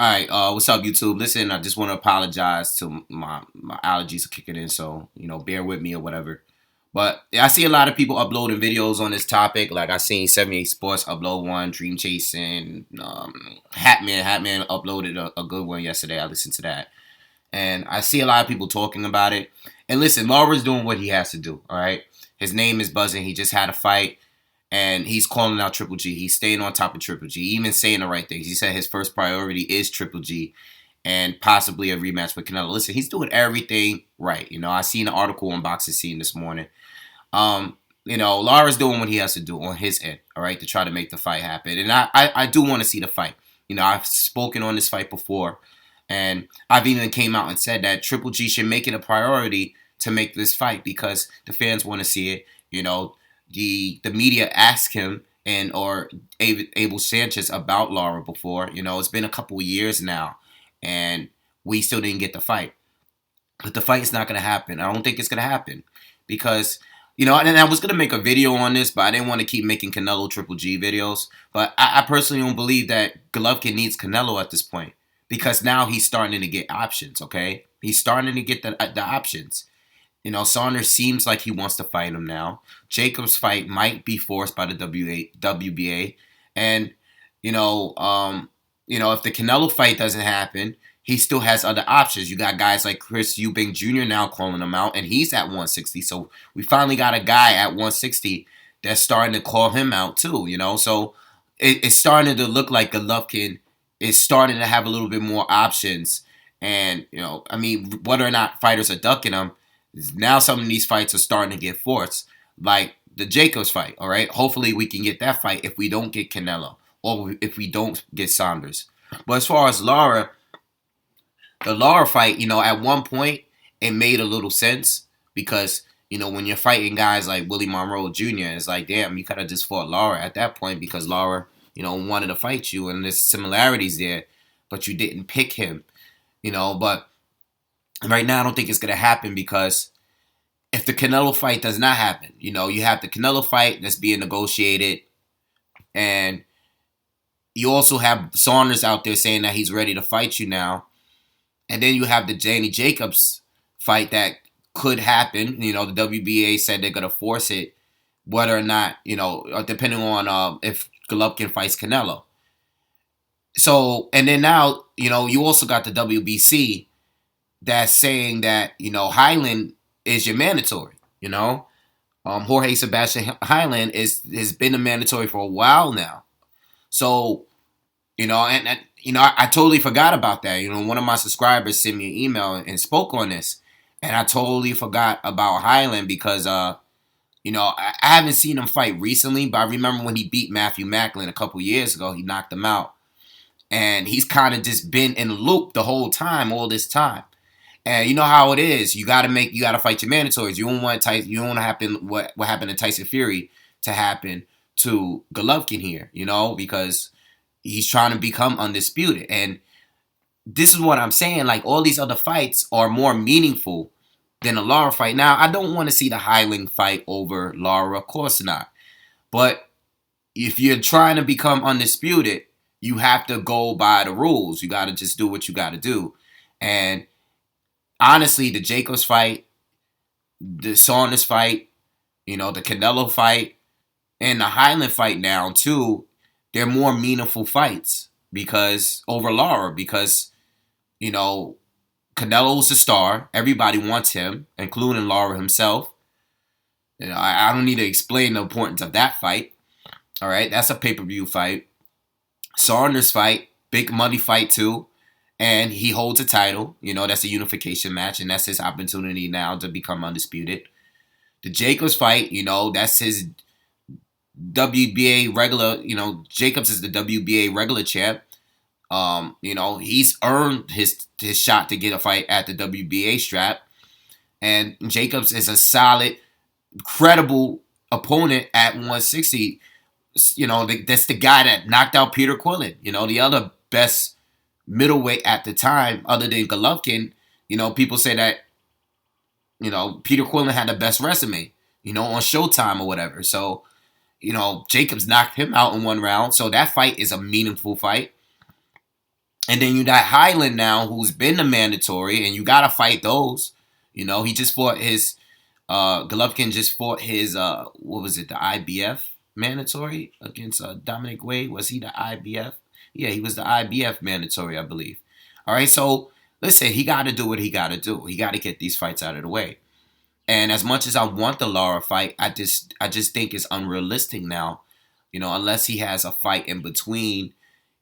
All right, what's up, YouTube? Listen, I just want to apologize to my allergies are kicking in, so bear with me or whatever. But yeah, I see a lot of people uploading videos on this topic. Like I seen 78 Sports upload one, Dream Chasing, Hatman uploaded a good one yesterday. I listened to that, and I see a lot of people talking about it. And listen, Lara's doing what he has to do. All right, his name is buzzing. He just had a fight. And he's calling out Triple G. He's staying on top of Triple G, even saying the right things. He said his first priority is Triple G and possibly a rematch with Canelo. Listen, he's doing everything right. I seen an article on Boxing Scene this morning. Lara's doing what he has to do on his end, all right, to try to make the fight happen. And I do want to see the fight. I've spoken on this fight before, and I've even came out and said that Triple G should make it a priority to make this fight because the fans want to see it. The media asked him or Abel Sanchez about Lara before. It's been a couple of years now, and we still didn't get the fight. But the fight is not going to happen. I don't think it's going to happen because, and I was going to make a video on this, but I didn't want to keep making Canelo Triple G videos. But I personally don't believe that Golovkin needs Canelo at this point because now he's starting to get options, okay? He's starting to get the options. Saunders seems like he wants to fight him now. Jacobs' fight might be forced by the WBA. And, if the Canelo fight doesn't happen, he still has other options. You got guys like Chris Eubank Jr. now calling him out, and he's at 160. So we finally got a guy at 160 that's starting to call him out too, So it's starting to look like Golovkin is starting to have a little bit more options. And, whether or not fighters are ducking him, now some of these fights are starting to get forced, like the Jacobs fight, all right? Hopefully we can get that fight if we don't get Canelo or if we don't get Saunders. But as far as Lara, the Lara fight, at one point it made a little sense because, when you're fighting guys like Willie Monroe Jr., it's like, damn, you could have just fought Lara at that point because Lara, wanted to fight you and there's similarities there, but you didn't pick him, but right now, I don't think it's going to happen because if the Canelo fight does not happen, you have the Canelo fight that's being negotiated, and you also have Saunders out there saying that he's ready to fight you now, and then you have the Danny Jacobs fight that could happen. The WBA said they're going to force it, whether or not, depending on if Golovkin fights Canelo. So, and then now, you also got the WBC that's saying that, Highland is your mandatory, Jorge Sebastian Highland has been a mandatory for a while now. So, I totally forgot about that. One of my subscribers sent me an email and spoke on this. And I totally forgot about Highland because, I haven't seen him fight recently, but I remember when he beat Matthew Macklin a couple years ago, he knocked him out. And he's kind of just been in a loop the whole time, all this time. And you know how it is. You gotta fight your mandatories. You don't want happen what happened to Tyson Fury to happen to Golovkin here, because he's trying to become undisputed. And this is what I'm saying. Like all these other fights are more meaningful than a Lara fight. Now, I don't want to see the Highland fight over Lara, of course not. But if you're trying to become undisputed, you have to go by the rules. You gotta just do what you gotta do. And honestly, the Jacobs fight, the Saunders fight, the Canelo fight, and the Highland fight now, too, they're more meaningful fights over Lara because, Canelo's a star. Everybody wants him, including Lara himself. I don't need to explain the importance of that fight. All right, that's a pay-per-view fight. Saunders fight, big money fight, too. And he holds a title. That's a unification match, and that's his opportunity now to become undisputed. The Jacobs fight, that's his WBA regular, Jacobs is the WBA regular champ. He's earned his shot to get a fight at the WBA strap. And Jacobs is a solid, credible opponent at 160. That's the guy that knocked out Peter Quillen. The other best middleweight at the time, other than Golovkin. People say that, Peter Quillen had the best resume, on Showtime or whatever. So, Jacobs knocked him out in one round. So that fight is a meaningful fight. And then you got Highland now, who's been the mandatory, and you gotta fight those. He just fought his Golovkin just fought his what was it, the IBF mandatory against Dominic Wade. Was he the IBF? Yeah, he was the IBF mandatory, I believe. All right, so listen, he got to do what he got to do. He got to get these fights out of the way. And as much as I want the Lara fight, I just think it's unrealistic now. Unless he has a fight in between,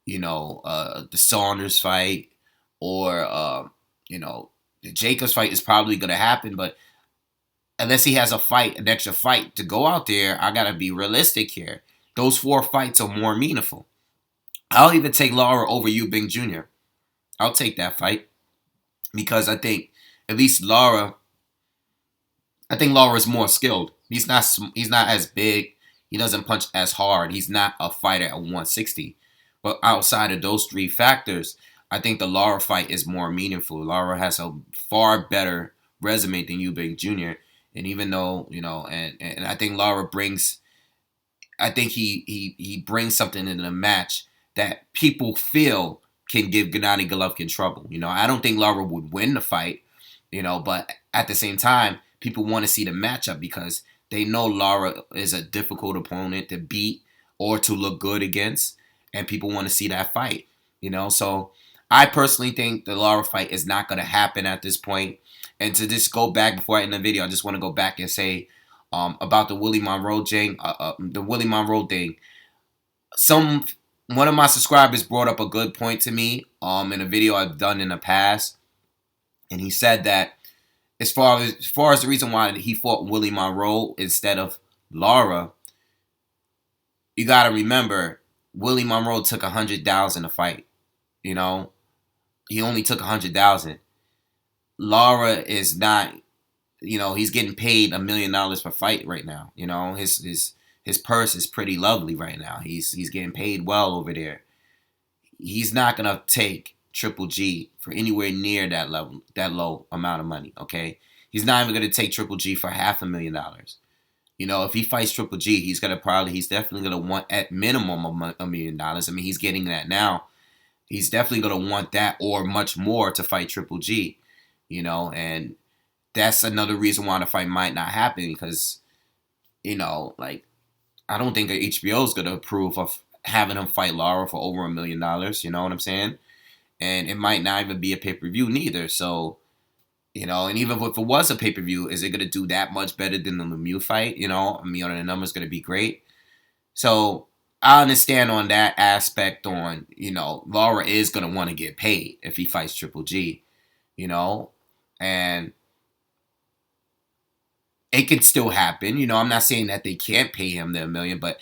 the Saunders fight or the Jacobs fight is probably going to happen, but unless he has an extra fight to go out there, I gotta be realistic here. Those 4 fights are more meaningful. I'll even take Lara over Eubank Jr. I'll take that fight because I think at least I think Lara is more skilled. He's not as big. He doesn't punch as hard. He's not a fighter at 160. But outside of those 3 factors, I think the Lara fight is more meaningful. Lara has a far better resume than Eubank Jr. And even though, and I think Lara brings, I think he brings something into the match that people feel can give Gennady Golovkin trouble. I don't think Lara would win the fight, but at the same time, people want to see the matchup because they know Lara is a difficult opponent to beat or to look good against, and people want to see that fight, So I personally think the Lara fight is not going to happen at this point. And to just go back before I end the video, I just want to go back and say about the Willie Monroe thing. One of my subscribers brought up a good point to me in a video I've done in the past, and he said that as far as the reason why he fought Willie Monroe instead of Lara, you got to remember Willie Monroe took $100,000 a fight. He only took $100,000. Lara is not, he's getting paid $1 million per fight right now. His purse is pretty lovely right now. He's getting paid well over there. He's not gonna take Triple G for anywhere near that level, that low amount of money. Okay, he's not even gonna take Triple G for $500,000. If he fights Triple G, he's definitely gonna want at minimum $1 million. I mean, he's getting that now. He's definitely gonna want that or much more to fight Triple G. And that's another reason why the fight might not happen because, I don't think HBO is going to approve of having him fight Lara for over $1 million. You know what I'm saying? And it might not even be a pay-per-view neither. So, and even if it was a pay-per-view, is it going to do that much better than the Lemieux fight? The number's going to be great. So I understand on that aspect Lara is going to want to get paid if he fights Triple G, and it can still happen. I'm not saying that they can't pay him the $1 million, but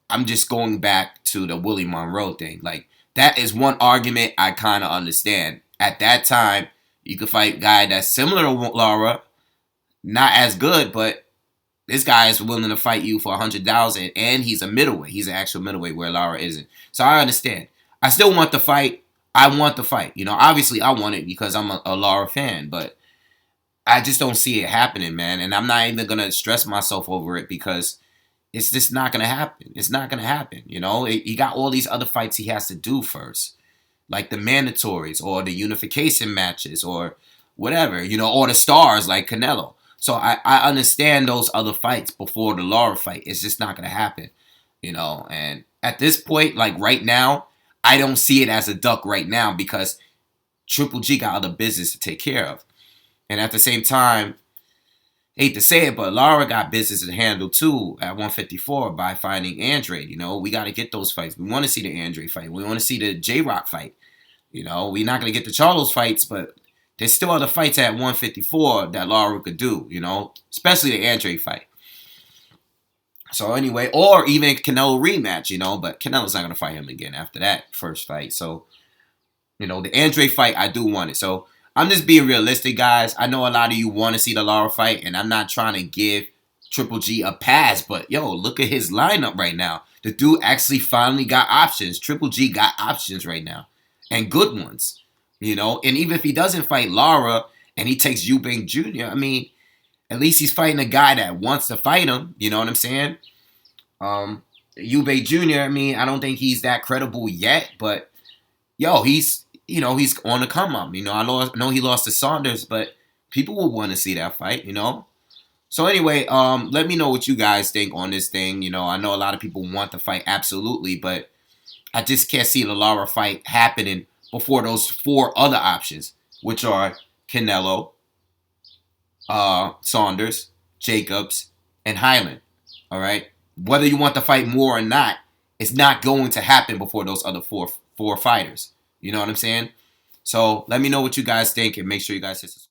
I'm just going back to the Willie Monroe thing. Like, that is one argument I kind of understand. At that time, you could fight a guy that's similar to Lara, not as good, but this guy is willing to fight you for $100,000, and he's a middleweight. He's an actual middleweight where Lara isn't. So I understand. I still want the fight. I want the fight. Obviously I want it because I'm a Lara fan, but I just don't see it happening, man. And I'm not even going to stress myself over it because it's just not going to happen. It's not going to happen, He got all these other fights he has to do first, like the mandatories or the unification matches or whatever, or the stars like Canelo. So I understand those other fights before the Lara fight. It's just not going to happen, And at this point, like right now, I don't see it as a duck right now because Triple G got other business to take care of. And at the same time, hate to say it, but Lara got business to handle too at 154 by fighting Andre. We got to get those fights. We want to see the Andre fight. We want to see the J-Rock fight. We're not going to get the Charlos fights, but there's still other fights at 154 that Lara could do, especially the Andre fight. So anyway, or even Canelo rematch, but Canelo's not going to fight him again after that first fight. So, the Andre fight, I do want it. So I'm just being realistic, guys. I know a lot of you want to see the Lara fight, and I'm not trying to give Triple G a pass, but look at his lineup right now. The dude actually finally got options. Triple G got options right now, and good ones, And even if he doesn't fight Lara and he takes Eubank Jr., I mean, at least he's fighting a guy that wants to fight him. You know what I'm saying? Eubank Jr., I mean, I don't think he's that credible yet, but he's he's on the come up. I know he lost to Saunders, but people will want to see that fight. So anyway, let me know what you guys think on this thing. I know a lot of people want the fight absolutely, but I just can't see the Lara fight happening before those four other options, which are Canelo, Saunders, Jacobs, and Highland. All right. Whether you want the fight more or not, it's not going to happen before those other four fighters. You know what I'm saying? So let me know what you guys think, and make sure you guys hit subscribe.